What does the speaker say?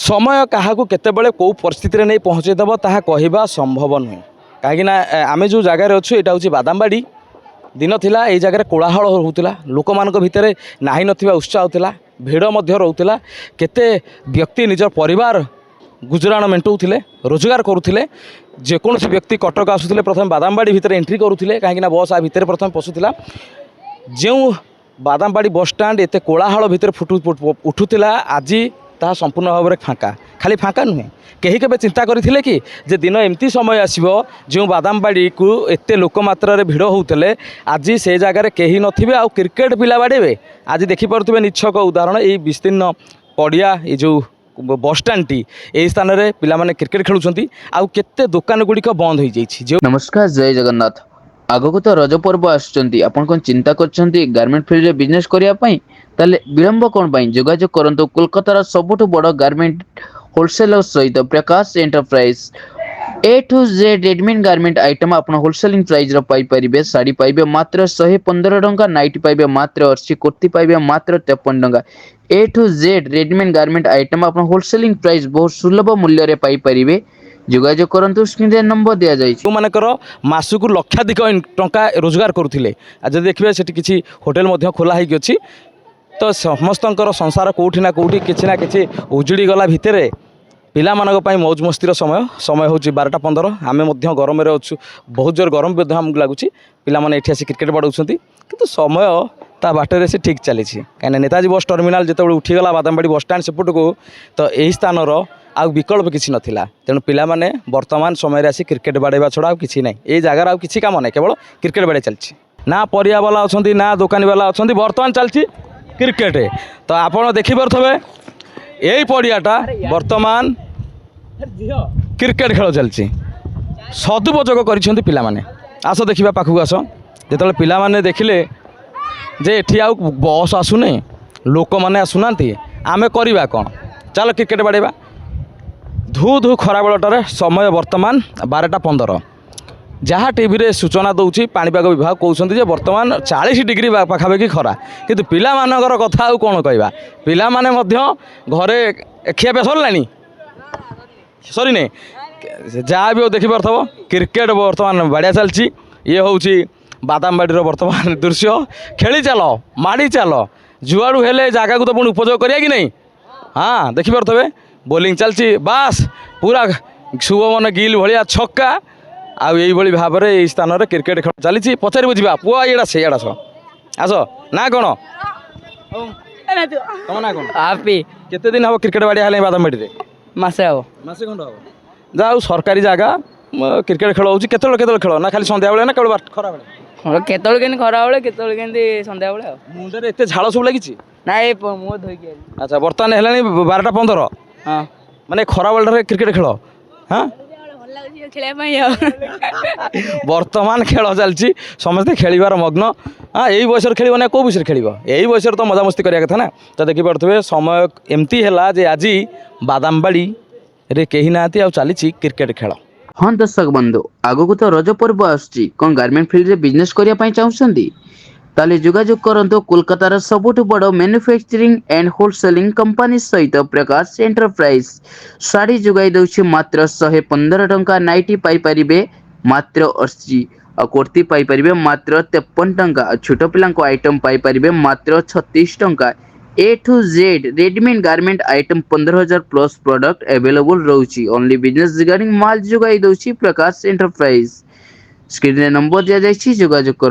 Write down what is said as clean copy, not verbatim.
समय क्या केतबेले कौ परिस्थिति नहीं पहुँचेदेव ताहा कहवा संभव नुहे कहीं आम जो जगार अच्छु यहाँ हूँ बादामबाड़ी दिन थिला ये जगह कोलाहल होता लोक मान भितर नाही नथिबा उत्साह होता भिड़ रोला केते व्यक्ति निजर परिवार गुजराण मेटाऊे रोजगार करुले जेकोसी व्यक्ति कटक आसुले प्रथम बादामबाड़ी भितर एंट्री करुले कहीं बस आ भितर प्रथम पशुला जो बादामबाड़ी बस स्टाण्ड एत कोलाहल भितर उठुला आज ताहा संपूर्ण भाव में फाँका खाली फाँका नुहे कहीं केबे चिंता करथिले कि जे दिन एमती समय आसीबो जो बादामबाड़ी को एते लोक मात्रा भिड़ होते आज से जगार कहीं नथिबे आ क्रिकेट पिला बाड़ेबे आज देखि पारुथिबे निच्छक उदाहरण ये विस्तीर्ण पड़िया ये जो बस स्टाण्ड टी यही स्थान में पिला माने क्रिकेट खेलुछंती आउ केते दुकान गुड़िक बंद हो जाइछि। जो नमस्कार जय जगन्नाथ आगको तो रज पर्व आसुचंती आपण कोन चिंता करछंती गारमेंट फील्ड रे बिजनेस करिया पई ताले विलंब कोन पई जोगाजोग करंतु कोलकाता सबुठु बड़ गारमेंट होलसेलर सहित Prakash enterprise A to Z readymade garment item आपण होलसेलिंग प्राइस रो पाई परिबे साड़ी पाइबे मात्र 115 टंका नाइटी पाइबे मात्र 80 कुर्ती पाइबे मात्र 53 टंका A to Z readymade garment item आपण होलसेलिंग प्राइस बहुत सुलभ मूल्य रे पाई परिबे जोगाजोग करंतु स्क्रीन रे नंबर दिया जाय जो मानकर मासकु लक्षाधिक टंका रोजगार करुथिले आज देखिबे सेठी किछि होटल मध्य खोला हेकि अछि तो समस्तंकर संसार कोठी ना कोठी किछि ना किछि उजड़ी गला भितरे पिला मानक पई मौज मस्तीर समय होची 12:15 आमे मध्य गरम रे अछु बहुत जोर गरम भी हमको लगुच पिला माने एठी आसी क्रिकेट बाडौछंती किंतु समय ता बाटर से ठीक चली कहीं नेताजी बस टर्मिनाल जिते उठीगला बादामबाड़ी बस स्टाण्ड सेपट को तो यही स्थान आउ विकल्प किसी नाला तेणु पिला माने वर्तमान समय आसी क्रिकेट बाड़ेवा छड़ा आउ किसी ना ये जगार आउ किसी काम ना केवल क्रिकेट बाड़े चलती ना परिया वाला अच्छा ना दुकानी वाला अच्छा बर्तमान चलती क्रिकेट तो आपड़ देखिपे यही पड़ियाटा बर्तमान क्रिकेट खेल चलती सदुपयोग कर पिला माने आस देखा पाखक आस जो पिला माने देखिले जे एठी आउ बस आसुने लोक मैंने आसुना आमे करवा कौन चलो क्रिकेट बाड़ेबा धू धू खरा बेलटार समय वर्तमान 12:15 जहाँ टीवी रे सूचना दौची पाणीपाग विभाग कहते बर्तमान 40 डिग्री पाखापाखि खरा किंतु पिला मानकर कथा आउ कौन कहवा पिला माने मध्य घरे खियापिया सरलानी सरी ने जहाँ भी देखिपो क्रिकेट बर्तमान बाड़िया चलती ये हूँ बादामबाड़ी बर्तमान दृश्य खेली चल माड़ी चल जुआड़ू हेले जगह को तो पुणी उपयोग करिया कि नहीं हाँ देखिपे बोलिंग चलती बास पूरा शुभमन गिल भाया छक्का आई भाव में यही स्थान में क्रिकेट खेल चली पचार बुझा पुआ ये से आस ना कौन तुम ना कौन आपी केते दिन हम क्रिकेट बाड़िया है बादामबाड़ी मासे हम मसे खंड हम जा सरकारी जगह क्रिकेट खेल होती केतल खेल ना खाली संध्या बेले ना केवल खरा बेले केतल के खरा बेले केतल के संध्या बेले मुंडे एत झाड़ सब लगी ना ये मुँह धोई अच्छा बर्तमान है 12:15 हाँ माने खरा बेल क्रिकेट खेल हाँ बर्तमान खेल चलती समस्ते खेलार मग्न हाँ यही बयस खेल ना कौ विषय खेल यही बयस तो मजामस्ती करा कथा ना तो देखिपे समय एमती है जे आज बादामबाड़ी रे कहीं ना चली क्रिकेट खेल। हाँ दर्शक बंधु आगको तो रज पर्व आसुची कौन गारमेंट फील्ड रे बिजनेस करिया चाहूछंती ताले जोगाजोग करंतु कोलकातार सबुठु बड़ मैन्युफैक्चरिंग एंड होलसेलिंग कंपनी सहित प्रकाश एंटरप्राइज साड़ी जोगाई दउछि मात्र 115 टंका नाइटी पाई परिबे मात्र 80 और कुर्ती पाई परिबे मात्र 53 टंका छोट पिलांको आइटम पाई परिबे मात्र 36 टंका A to Z readymade garment item 15,000 plus product available रहउछि ओनली बिजनेस रिगार्डिंग माल जोगाई दउछि प्रकाश एंटरप्राइज स्क्रीन रे नंबर दिया जाइछि जोगाजोग कर।